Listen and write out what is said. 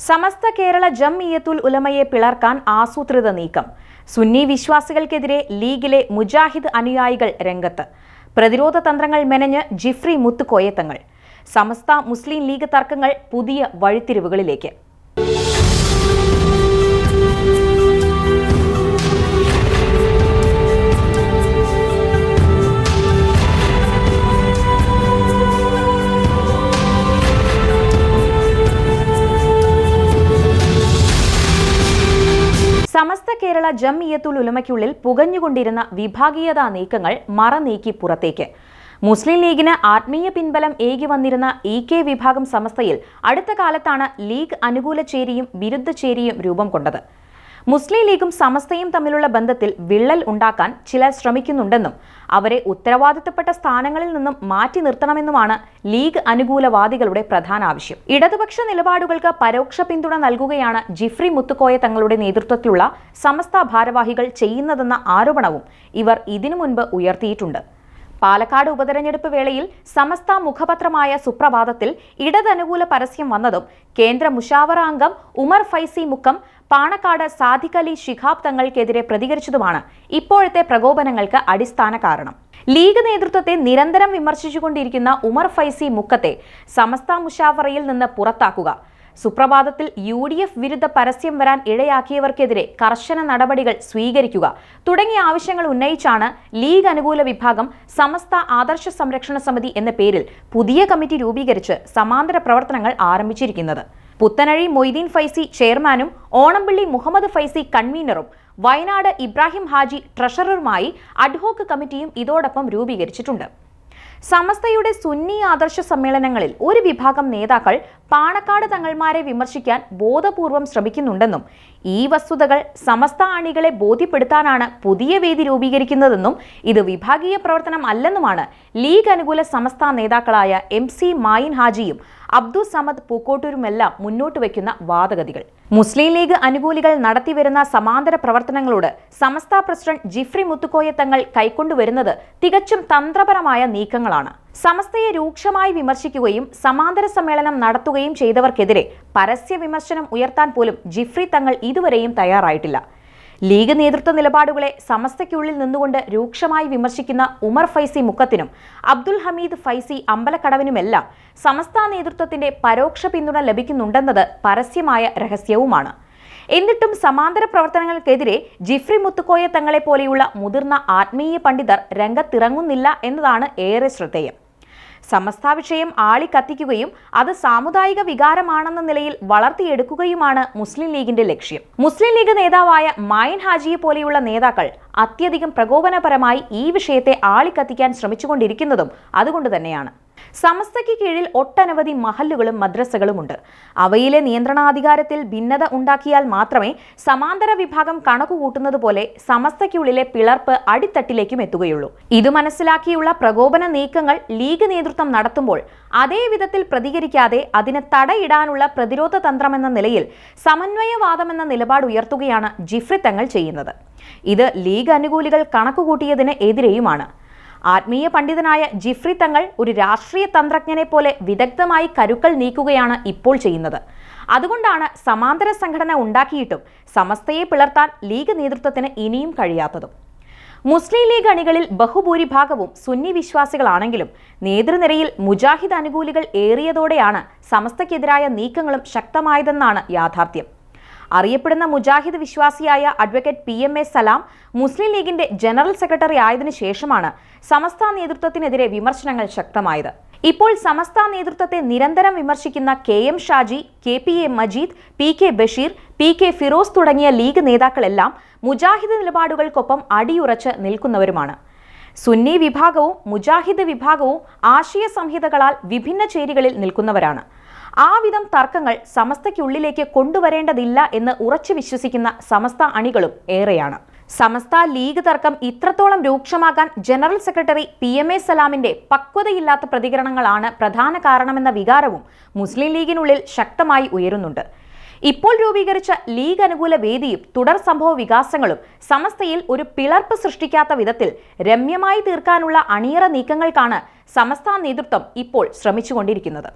സമസ്ത കേരള ജംഇയ്യത്തുൽ ഉലമയെ പിളർക്കാൻ ആസൂത്രിത നീക്കം. സുന്നി വിശ്വാസികൾക്കെതിരെ ലീഗിലെ മുജാഹിദ് അനുയായികൾ രംഗത്ത്. പ്രതിരോധ തന്ത്രങ്ങൾ മെനഞ്ഞ് ജിഫ്രി മുത്തുക്കോയത്തങ്ങൾ. സമസ്ത മുസ്ലിം ലീഗ് തർക്കങ്ങൾ പുതിയ വഴിത്തിരിവുകളിലേക്ക്. സമസ്ത കേരള ജംഇയ്യത്തുൽ ഉലമയ്ക്കുള്ളിൽ പുകഞ്ഞുകൊണ്ടിരുന്ന വിഭാഗീയതാ നീക്കങ്ങൾ മറനീക്കി പുറത്തേക്ക്. മുസ്ലിം ലീഗിന് ആത്മീയ പിൻബലം ഏകി വന്നിരുന്ന ഇ.കെ. വിഭാഗം സമസ്തയിൽ അടുത്ത കാലത്താണ് ലീഗ് അനുകൂല ചേരിയും വിരുദ്ധ ചേരിയും രൂപം കൊണ്ടത്. മുസ്ലിം ലീഗും സമസ്തയും തമ്മിലുള്ള ബന്ധത്തിൽ വിള്ളൽ ഉണ്ടാക്കാൻ ചിലർ ശ്രമിക്കുന്നുണ്ടെന്നും അവരെ ഉത്തരവാദിത്തപ്പെട്ട സ്ഥാനങ്ങളിൽ നിന്നും മാറ്റി നിർത്തണമെന്നുമാണ് ലീഗ് അനുകൂലവാദികളുടെ പ്രധാന ആവശ്യം. ഇടതുപക്ഷ നിലപാടുകൾക്ക് പരോക്ഷ പിന്തുണ നൽകുകയാണ് ജിഫ്രി മുത്തുക്കോയ തങ്ങളുടെ നേതൃത്വത്തിലുള്ള സമസ്ത ഭാരവാഹികൾ ചെയ്യുന്നതെന്ന ആരോപണവും ഇവർ ഇതിനു മുൻപ് ഉയർത്തിയിട്ടുണ്ട്. പാലക്കാട് ഉപതെരഞ്ഞെടുപ്പ് വേളയിൽ സമസ്ത മുഖപത്രമായ സുപ്രഭാതത്തിൽ ഇടതനുകൂല പരസ്യം വന്നതും കേന്ദ്ര മുഷാവറ അംഗം ഉമർ ഫൈസി മുക്കം പാണക്കാട് സാദിഖ് അലി ശിഹാബ് തങ്ങൾക്കെതിരെ പ്രതികരിച്ചതുമാണ് ഇപ്പോഴത്തെ പ്രകോപനങ്ങൾക്ക് അടിസ്ഥാന കാരണം. ലീഗ് നേതൃത്വത്തെ നിരന്തരം വിമർശിച്ചുകൊണ്ടിരിക്കുന്ന ഉമർ ഫൈസി മുക്കത്തെ സമസ്ത മുഷാവറയിൽ നിന്ന് പുറത്താക്കുക, സുപ്രഭാതത്തിൽ UDF വിരുദ്ധ പരസ്യം വരാൻ ഇടയാക്കിയവർക്കെതിരെ കർശന നടപടികൾ സ്വീകരിക്കുക തുടങ്ങിയ ആവശ്യങ്ങൾ ഉന്നയിച്ചാണ് ലീഗ് അനുകൂല വിഭാഗം സമസ്ത ആദർശ സംരക്ഷണ സമിതി എന്ന പേരിൽ പുതിയ കമ്മിറ്റി രൂപീകരിച്ച് സമാന്തര പ്രവർത്തനങ്ങൾ ആരംഭിച്ചിരിക്കുന്നത്. പുത്തനഴി മൊയ്തീൻ ഫൈസി ചെയർമാനും ഓണംപള്ളി മുഹമ്മദ് ഫൈസി കൺവീനറും വയനാട് ഇബ്രാഹിം ഹാജി ട്രഷററുമായി അഡ്ഹോക്ക് കമ്മിറ്റിയും ഇതോടൊപ്പം രൂപീകരിച്ചിട്ടുണ്ട്. സമസ്തയുടെ സുന്നി ആദർശ സമ്മേളനങ്ങളിൽ ഒരു വിഭാഗം നേതാക്കൾ പാണക്കാട് തങ്ങൾമാരെ വിമർശിക്കാൻ ബോധപൂർവം ശ്രമിക്കുന്നുണ്ടെന്നും ഈ വസ്തുതകൾ സമസ്ത അണികളെ ബോധ്യപ്പെടുത്താനാണ് പുതിയ വേദി രൂപീകരിക്കുന്നതെന്നും ഇത് വിഭാഗീയ പ്രവർത്തനം അല്ലെന്നുമാണ് ലീഗ് അനുകൂല സമസ്ത നേതാക്കളായ MC മായിൻ ഹാജിയും അബ്ദുൾ സമദ് പൂക്കോട്ടൂരുമെല്ലാം മുന്നോട്ട് വയ്ക്കുന്ന വാദഗതികൾ. മുസ്ലിം ലീഗ് അനുകൂലികൾ നടത്തിവരുന്ന സമാന്തര പ്രവർത്തനങ്ങളോട് സമസ്ത പ്രസിഡന്റ് ജിഫ്രി മുത്തുക്കോയ തങ്ങൾ കൈക്കൊണ്ടുവരുന്നത് തികച്ചും തന്ത്രപരമായ നീക്കങ്ങളാണ്. സമസ്തയെ രൂക്ഷമായി വിമർശിക്കുകയും സമാന്തര സമ്മേളനം നടത്തുകയും ചെയ്തവർക്കെതിരെ പരസ്യ വിമർശനം ഉയർത്താൻ പോലും ജിഫ്രി തങ്ങൾ ഇതുവരെയും തയ്യാറായിട്ടില്ല. ലീഗ് നേതൃത്വ നിലപാടുകളെ സമസ്തയ്ക്കുള്ളിൽ നിന്നുകൊണ്ട് രൂക്ഷമായി വിമർശിക്കുന്ന ഉമർ ഫൈസി മുക്കത്തിനും അബ്ദുൽ ഹമീദ് ഫൈസി അമ്പലക്കടവിനുമെല്ലാം സമസ്ത നേതൃത്വത്തിന്റെ പരോക്ഷ പിന്തുണ ലഭിക്കുന്നുണ്ടെന്നത് പരസ്യമായ രഹസ്യവുമാണ്. എന്നിട്ടും സമാന്തര പ്രവർത്തനങ്ങൾക്കെതിരെ ജിഫ്രി മുത്തുക്കോയ തങ്ങളെ പോലെയുള്ള മുതിർന്ന ആത്മീയ പണ്ഡിതർ രംഗത്തിറങ്ങുന്നില്ല എന്നതാണ് ഏറെ ശ്രദ്ധേയം. സമസ്ത വിഷയം ആളിക്കത്തിക്കുകയും അത് സാമുദായിക വികാരമാണെന്ന നിലയിൽ വളർത്തിയെടുക്കുകയുമാണ് മുസ്ലിം ലീഗിന്റെ ലക്ഷ്യം. മുസ്ലിം ലീഗ് നേതാവായ മായിൻ ഹാജിയെ പോലെയുള്ള നേതാക്കൾ അത്യധികം പ്രകോപനപരമായി ഈ വിഷയത്തെ ആളിക്കത്തിക്കാൻ ശ്രമിച്ചുകൊണ്ടിരിക്കുന്നതും അതുകൊണ്ട് തന്നെയാണ്. സമസ്തയ്ക്ക് കീഴിൽ ഒട്ടനവധി മഹല്ലുകളും മദ്രസകളുമുണ്ട്. അവയിലെ നിയന്ത്രണാധികാരത്തിൽ ഭിന്നത ഉണ്ടാക്കിയാൽ മാത്രമേ സമാന്തര വിഭാഗം കണക്കുകൂട്ടുന്നത് പോലെ സമസ്തയ്ക്കുള്ളിലെ പിളർപ്പ് അടിത്തട്ടിലേക്കും എത്തുകയുള്ളൂ. ഇത് മനസ്സിലാക്കിയുള്ള പ്രകോപന നീക്കങ്ങൾ ലീഗ് നേതൃത്വം നടത്തുമ്പോൾ അതേ വിധത്തിൽ പ്രതികരിക്കാതെ അതിന് തടയിടാനുള്ള പ്രതിരോധ തന്ത്രമെന്ന നിലയിൽ സമന്വയവാദമെന്ന നിലപാട് ഉയർത്തുകയാണ് ജിഫ്രി തങ്ങൾ ചെയ്യുന്നത്. ഇത് ലീഗ് അനുകൂലികൾ കണക്കുകൂട്ടിയതിന് എതിരെയുമാണ്. ആത്മീയ പണ്ഡിതനായ ജിഫ്രി തങ്ങൾ ഒരു രാഷ്ട്രീയ തന്ത്രജ്ഞനെ പോലെ വിദഗ്ധമായി കരുക്കൾ നീക്കുകയാണ് ഇപ്പോൾ ചെയ്യുന്നത്. അതുകൊണ്ടാണ് സമാന്തര സംഘടന ഉണ്ടാക്കിയിട്ടും സമസ്തയെ പിളർത്താൻ ലീഗ് നേതൃത്വത്തിന് ഇനിയും കഴിയാത്തതും. മുസ്ലിം ലീഗ് അണികളിൽ ബഹുഭൂരിഭാഗവും സുന്നി വിശ്വാസികളാണെങ്കിലും നേതൃനിരയിൽ മുജാഹിദ് അനുകൂലികൾ ഏറിയതോടെയാണ് സമസ്തയ്ക്കെതിരായ നീക്കങ്ങളും ശക്തമായതെന്നാണ് യാഥാർത്ഥ്യം. അറിയപ്പെടുന്ന മുജാഹിദ് വിശ്വാസിയായ അഡ്വക്കേറ്റ് PMA സലാം മുസ്ലിം ലീഗിന്റെ ജനറൽ സെക്രട്ടറി ആയതിനു ശേഷമാണ് സമസ്ത നേതൃത്വത്തിനെതിരെ വിമർശനങ്ങൾ ശക്തമായത്. ഇപ്പോൾ സമസ്ത നേതൃത്വത്തെ നിരന്തരം വിമർശിക്കുന്ന KM Shaji, KPA Majeed, PK Basheer, PK Firoz തുടങ്ങിയ ലീഗ് നേതാക്കളെല്ലാം മുജാഹിദ് നിലപാടുകൾക്കൊപ്പം അടിയുറച്ച് നിൽക്കുന്നവരുമാണ്. സുന്നി വിഭാഗവും മുജാഹിദ് വിഭാഗവും ആശയ സംഹിതകളാൽ വിഭിന്ന ചേരികളിൽ നിൽക്കുന്നവരാണ്. ആ വിധം തർക്കങ്ങൾ സമസ്തയ്ക്കുള്ളിലേക്ക് കൊണ്ടുവരേണ്ടതില്ല എന്ന് ഉറച്ചു വിശ്വസിക്കുന്ന സമസ്ത അണികളും ഏറെയാണ്. സമസ്ത ലീഗ് തർക്കം ഇത്രത്തോളം രൂക്ഷമാകാൻ ജനറൽ സെക്രട്ടറി PMA സലാമിന്റെ പക്വതയില്ലാത്ത പ്രതികരണങ്ങളാണ് പ്രധാന കാരണമെന്ന വികാരവും മുസ്ലിം ലീഗിനുള്ളിൽ ശക്തമായി ഉയരുന്നുണ്ട്. ഇപ്പോൾ രൂപീകരിച്ച ലീഗ് അനുകൂല വേദിയും തുടർ സംഭവ വികാസങ്ങളും സമസ്തയിൽ ഒരു പിളർപ്പ് സൃഷ്ടിക്കാത്ത വിധത്തിൽ രമ്യമായി തീർക്കാനുള്ള അണിയറ നീക്കങ്ങൾക്കാണ് സമസ്ത നേതൃത്വം ഇപ്പോൾ ശ്രമിച്ചുകൊണ്ടിരിക്കുന്നത്.